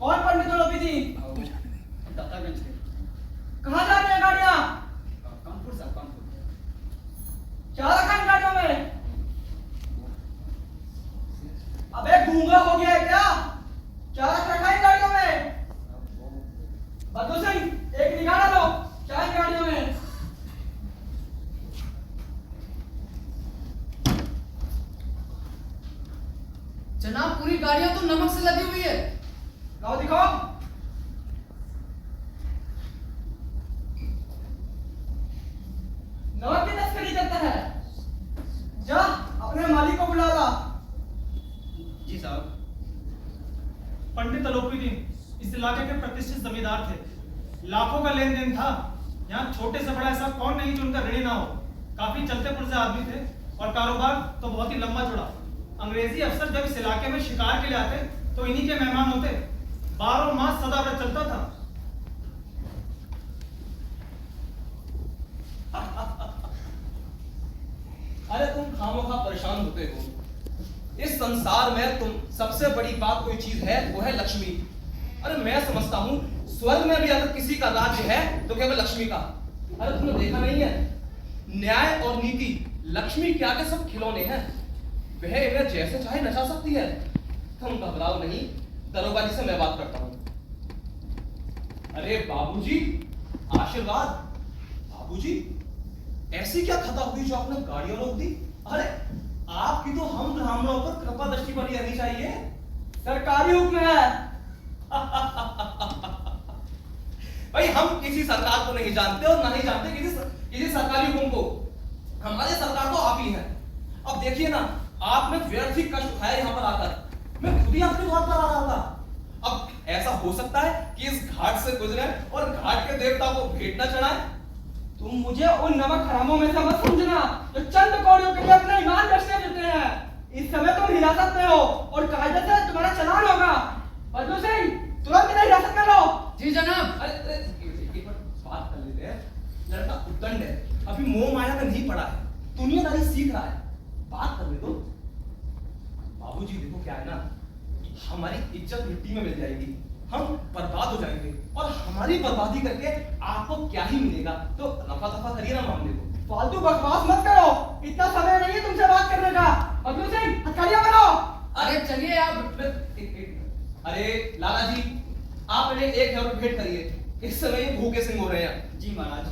कौन पंडित लोपी थी? दत्तागंज के। कहाँ जा रही है गाड़ियाँ? कानपुर साहब, कानपुर। क्या रखा इन गाड़ियों में? अबे गूंगा हो गया है क्या? क्या रखा इन गाड़ियों में? बद्दू सिंह, एक निगाह डालो, क्या इन गाड़ियों में? जनाब, पूरी गाड़ियां तो नमक से लदी हुई है। लाओ दिखाओ। नमक की तस्करी करता है। जा अपने मालिक को बुला ला। जी साहब। पंडित अलोपीदीन इस इलाके के प्रतिष्ठित जमींदार थे। लाखों का लेन देन था। यहाँ छोटे से बड़ा ऐसा कौन नहीं जो उनका ऋणी ना हो। काफी चलते पुरजे आदमी थे और कारोबार तो बहुत ही लंबा चौड़ा। अंग्रेजी अफसर जब इस इलाके में शिकार के लिए आते तो इन्हीं के मेहमान होते। 12 मास सदाव्रत चलता था। अरे तुम खामोखा परेशान होते हो। इस संसार में तुम सबसे बड़ी बात कोई चीज है वो है लक्ष्मी। अरे मैं समझता हूँ स्वर्ग में भी अगर किसी का राज्य है तो केवल लक्ष्मी का। अरे तुमने देखा नहीं है, न्याय और नीति लक्ष्मी के आगे सब खिलौने हैं। वह इन्हें जैसे चाहे नचा सकती है। तुम घबराओ नहीं, दरोगा जी से मैं बात करता हूँ। अरे बाबूजी, आशीर्वाद। बाबूजी, ऐसी क्या खता हुई जो आपने गाड़ियां रोक दी? अरे आपकी तो हम ब्राह्मणों पर कृपा दृष्टि बनी रहनी चाहिए। सरकारी हुक्म है। भाई हम किसी सरकार को नहीं जानते और ना ही जानते किसी सरकारी हुक्म को। हमारी सरकार तो आप ही हैं। अब देखिए ना, आपने व्यर्थ ही कष्ट उठाया यहाँ पर आकर। मैं खुद ही आपके द्वार पर आ रहा था। अब ऐसा हो सकता है कि इस घाट से गुजरे और घाट के देवता को भेंट न चढ़ाए। तुम मुझे उन नमक हरामों में से मत समझना जो चंद कौड़ियों के लिए अपना ईमान बेचते फिरते हैं। इस समय तुम हिरासत में हो और कायदे से तुम्हारा चलान होगा। बद्दू सिंह, तुरंत इन्हें हिरासत में लो। जी जनाब। अरे एक बार बात कर लेते हैं। लड़का उद्दंड है, अभी मोह माया में नहीं पड़ा है, दुनियादारी सीख रहा है। बात कर ले तो। बाबूजी देखो क्या है ना, हमारी इज्जत मिट्टी में मिल जाएगी, हम बर्बाद हो जाएंगे और हमारी बर्बादी करके आपको क्या ही मिलेगा। तो रफा दफा करिए ना मामले को। फालतू बकवास मत करो, इतना समय नहीं है तुमसे बात करने का। बद्दू सिंह, हथकड़ियां बनाओ। अरे चलिए आप। अरे लाला जी, आप इन्हें 1000 भेंट करिए। इस समय ये भूखे सिंह हो रहे हैं। जी महाराज।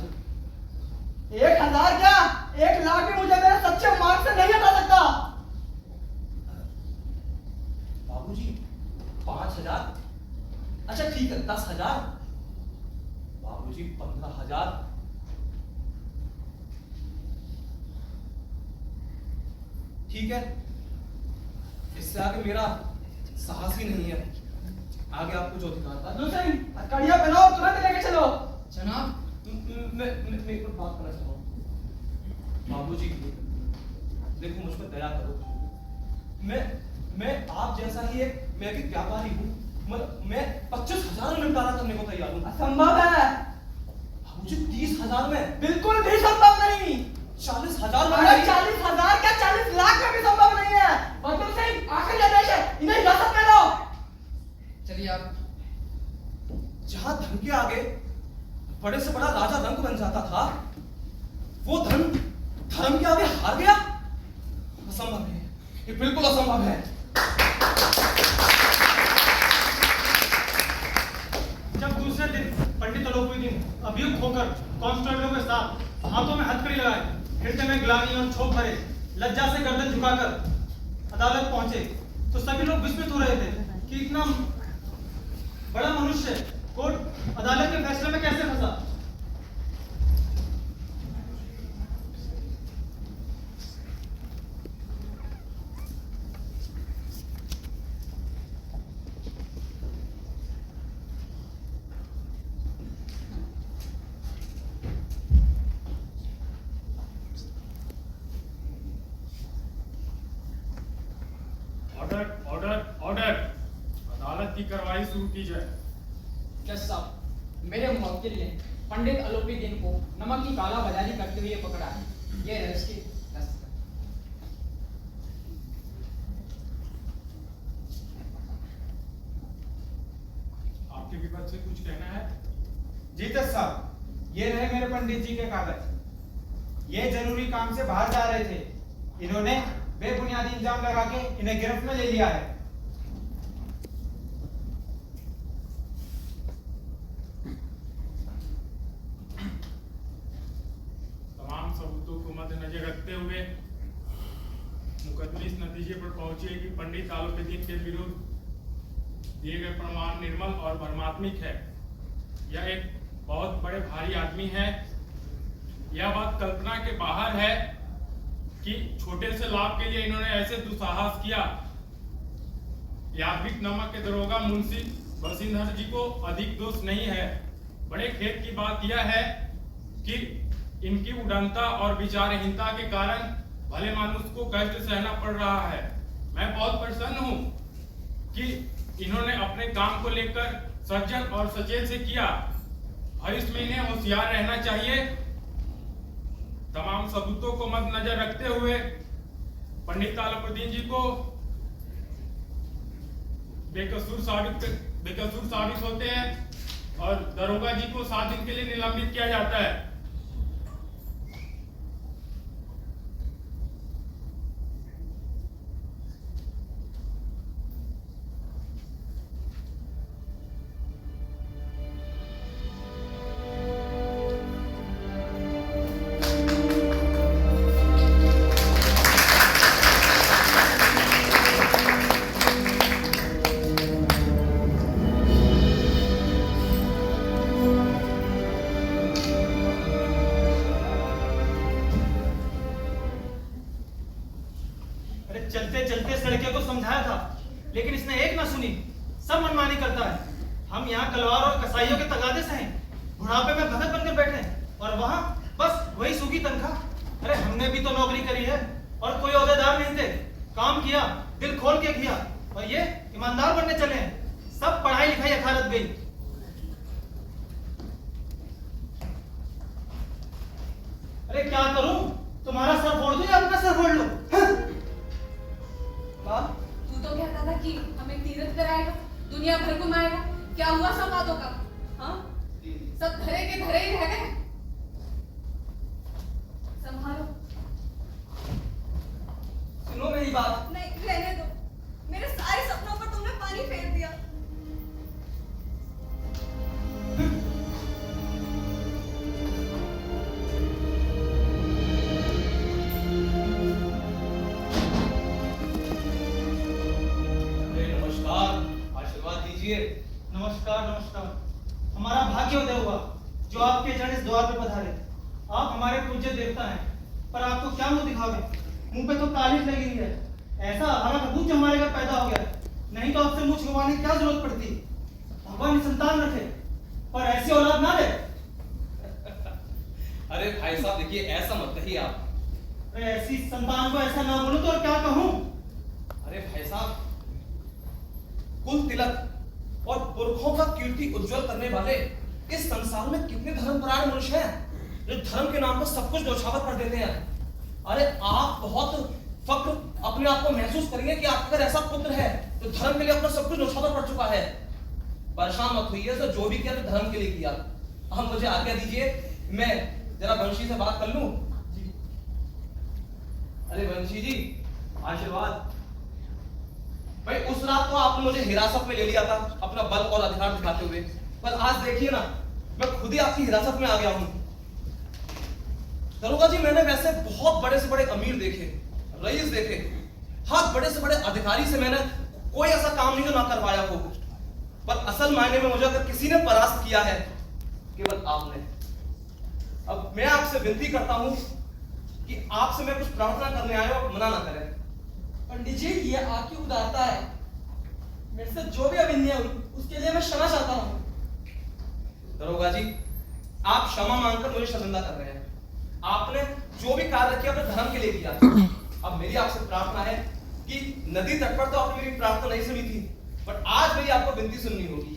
1000 क्या, 1 लाख भी मुझे मेरे सच्चे मार्ग से नहीं हटा सकता। बाबूजी 5000। अच्छा ठीक है, 10,000। बाबूजी 15,000। ठीक है, इससे आगे मेरा साहस ही नहीं है। आगे आपको जो अधिकार था। बद्दू सिंह, हथकड़ियां बनाओ, तुरंत लेके चलो। जनाब, मैं एक बात करना चाहता हूँ। बाबूजी देखो, मुझ पर दया करो। मैं आप जैसा ही मैं भी व्यापारी हूँ। मैं 25,000 में निपटारा करने को तैयार हूँ। असंभव है। मुझे 30,000 में। बिल्कुल भी संभव नहीं। 40,000 में। अरे 40,000 क्या, 40 लाख में भी संभव नहीं है। बद्दू सिंह, आखिरी आदेश है, इन्हें हिरासत में लो। चलिए आप। जहां धन के आगे बड़े से बड़ा राजा रंक बन जाता था, वो धन धर्म के आगे हार गया। असंभव है, ये बिल्कुल असंभव है। जब दूसरे दिन पंडित अलोपीदीन अभियुक्त होकर कांस्टेबलों के साथ हाथों में हथकड़ी लगाए, हृदय में ग्लानि और क्षोभ भरे, लज्जा से गर्दन झुकाकर अदालत पहुंचे तो सभी लोग विस्मित हो रहे थे कि इतना बड़ा मनुष्य कोर्ट अदालत के फैसले में कैसे फंसा। Order order order. अदालत की कार्रवाई शुरू की जाए। जज साहब, मेरे मुवक्किल ने पंडित अलोपीदीन को नमक की कालाबाजारी करते हुए पकड़ा है। ये रजिस्ट्री के विपद से कुछ कहना है? जी जज साहब, ये रहे मेरे पंडित जी के कागज। ये जरूरी काम से बाहर जा रहे थे, इन्होंने बेबुनियादी इल्जाम लगा के इन्हें गिरफ्त में ले लिया है। तमाम सबूतों को मद्देनजर रखते हुए मुकदमे इस नतीजे पर पहुंचे कि पंडित आलोपीदीन के विरुद्ध दिए गए प्रमाण निर्मल और भ्रमात्मक है। यह एक बहुत बड़े भारी आदमी है। यह बात कल्पना के बाहर है कि छोटे से लाभ के लिए इन्होंने ऐसे दुस्साहस किया। यादविक नमक के दरोगा मुंशी वसिंधर जी को अधिक दोष नहीं है। बड़े खेद की बात यह है कि इनकी उड़नता और विचारहीनता के कारण भले मानुष को कष्ट सहना पड़ रहा है। मैं बहुत प्रसन्न हूं कि इन्होंने अपने काम को लेकर सज्जन और सचेत से किया। भविष्य में इन्हें होशियार रहना चाहिए। तमाम सबूतों को मद्देनजर रखते हुए पंडित आलोपीदीन जी को बेकसूर साबित होते हैं और दरोगा जी को 7 दिन के लिए निलंबित किया जाता है। अरे चलते चलते इस लड़के को समझाया था, लेकिन इसने एक ना सुनी, सब मनमानी करता है। हम यहाँ कलवार और कसाईयों के तगादे से हैं, बुढ़ापे में भगत बनकर बैठे हैं और वहाँ बस वही सूखी तनख्वाह। अरे हमने भी तो नौकरी करी है और कोई ओहदेदार नहीं थे, काम किया, दिल खोल के किया, और ये ईमानदार बनने चले हैं। सब पढ़ाई लिखाई अखारत गई। अरे क्या करूं, तुम्हारा सर फोड़ दूं या अपना सर फोड़ लूं? तू तो कहता था कि हमें तीर्थ कराएगा, दुनिया भर घुमाएगा। क्या हुआ सब बातों का? हाँ, सब धरे के धरे ही रह गए। संभालो। सुनो मेरी बात। नहीं, रहने दो। मेरे सारे सपनों पर तुमने पानी फेर दिया। नमस्कार नमस्कार। हमारा भाग्योदय हुआ जो आपके चरण इस द्वार पे पधारे। आप हमारे पूज्य देवता हैं, पर आपको क्या मुंह दिखावे? मुंह पे तो कालिख लगी हुई है। ऐसा हमारा कबूत जो हमारे घर पैदा हो गया, नहीं तो आपसे मुंह छुपाने की क्या जरूरत पड़ती? भगवान संतान रखे, पर ऐसी औलाद ना दे। अरे भाई साहब देखिए, ऐसा मत कहिए आप। अरे ऐसी संतान को ऐसा ना बोलूं तो और क्या कहूं? अरे भाई साहब, कुल तिलक और पुरखों का कीर्ति उज्जवल करने वाले इस संसार में कितने धर्मपरायण मनुष्य हैं जो धर्म के नाम पर सब कुछ न्यौछावर कर देते हैं। अरे आप बहुत फक्र अपने आप को महसूस करेंगे कि आपका अगर ऐसा पुत्र है तो धर्म के लिए अपना सब कुछ न्यौछावर कर चुका है। परेशान मत होइए, सर जो भी किया तो धर्म के लिए किया। हम मुझे आज्ञा दीजिए, मैं जरा वंशी से बात कर लूं। अरे वंशी जी, आशीर्वाद। भाई उस रात तो आपने मुझे हिरासत में ले लिया था अपना बल और अधिकार दिखाते हुए, पर आज देखिए ना, मैं खुद ही आपकी हिरासत में आ गया हूं। दरोगा जी, मैंने वैसे बहुत बड़े से बड़े अमीर देखे, रईस देखे, हाँ बड़े से बड़े अधिकारी से मैंने कोई ऐसा काम नहीं जो ना करवाया हो, पर असल मायने में मुझे अगर किसी ने परास्त किया है केवल आपने। अब मैं आपसे विनती करता हूं कि आपसे मैं कुछ प्रार्थना करने आया और मना ना करें। पंडित जी, ये आपकी उदारता है। मेरे से जो भी अविन्याय हुई उसके लिए मैं क्षमा चाहता हूँ। दरोगा जी, आप क्षमा मांगकर मुझे शर्मिंदा कर रहे हैं। आपने जो भी कार्य किया अपने धर्म के लिए किया। अब मेरी आपसे प्रार्थना है कि नदी तट पर तो आपने मेरी प्रार्थना नहीं सुनी थी, बट आज मेरी आपको विनती सुननी होगी।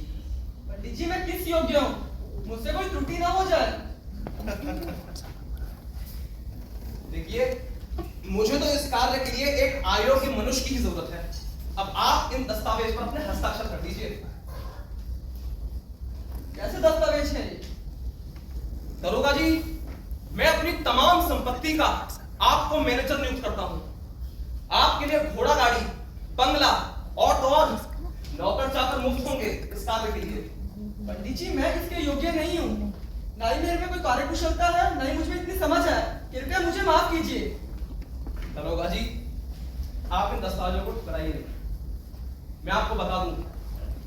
पंडित जी, मैं किस योग्य हूँ? मुझसे कोई त्रुटि ना हो जाए। देखिए, मुझे तो इस कार्य के लिए एक अयोग्य मनुष्य की ही जरूरत है। अब आप इन दस्तावेज पर अपने हस्ताक्षर कर दीजिए। कैसे दस्तावेज है ये? दरोगा जी, मैं अपनी तमाम संपत्ति का आपको मैनेजर नियुक्त करता हूं। आपके लिए घोड़ा गाड़ी, बंगला और तो और नौकर चाकर मुफ्त होंगे इस कार्य के लिए। पंडित जी, मैं इसके योग्य नहीं हूँ। ना ही मेरे में कोई कार्यकुशलता है, ना ही मुझमें इतनी समझ है। कृपया मुझे माफ कीजिए। दरोगा जी, आप इन दस्तावेजों को ठुकराइए नहीं। मैं आपको बता दूं,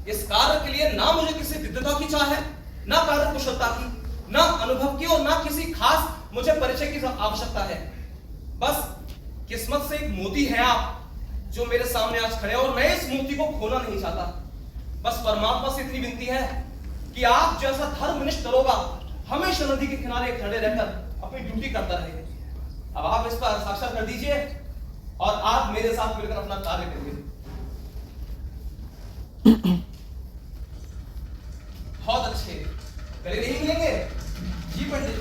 इस कार्य के लिए ना मुझे किसी विद्वता की चाह है, ना कार्यकुशलता की, ना अनुभव की और ना किसी खास मुझे परिचय की आवश्यकता है। बस किस्मत से एक मोती है आप, जो मेरे सामने आज खड़े हैं और मैं इस मोती को खोना नहीं चाहता। बस परमात्मा से इतनी विनती है कि आप जैसा धर्मनिष्ठ दरोगा हमेशा नदी के किनारे खड़े रहकर अपनी ड्यूटी करता रहे। अब आप इस पर हस्ताक्षर कर दीजिए और आप मेरे साथ मिलकर अपना कार्य करिए। बहुत अच्छे, कल नहीं मिलेंगे? जी पंडित।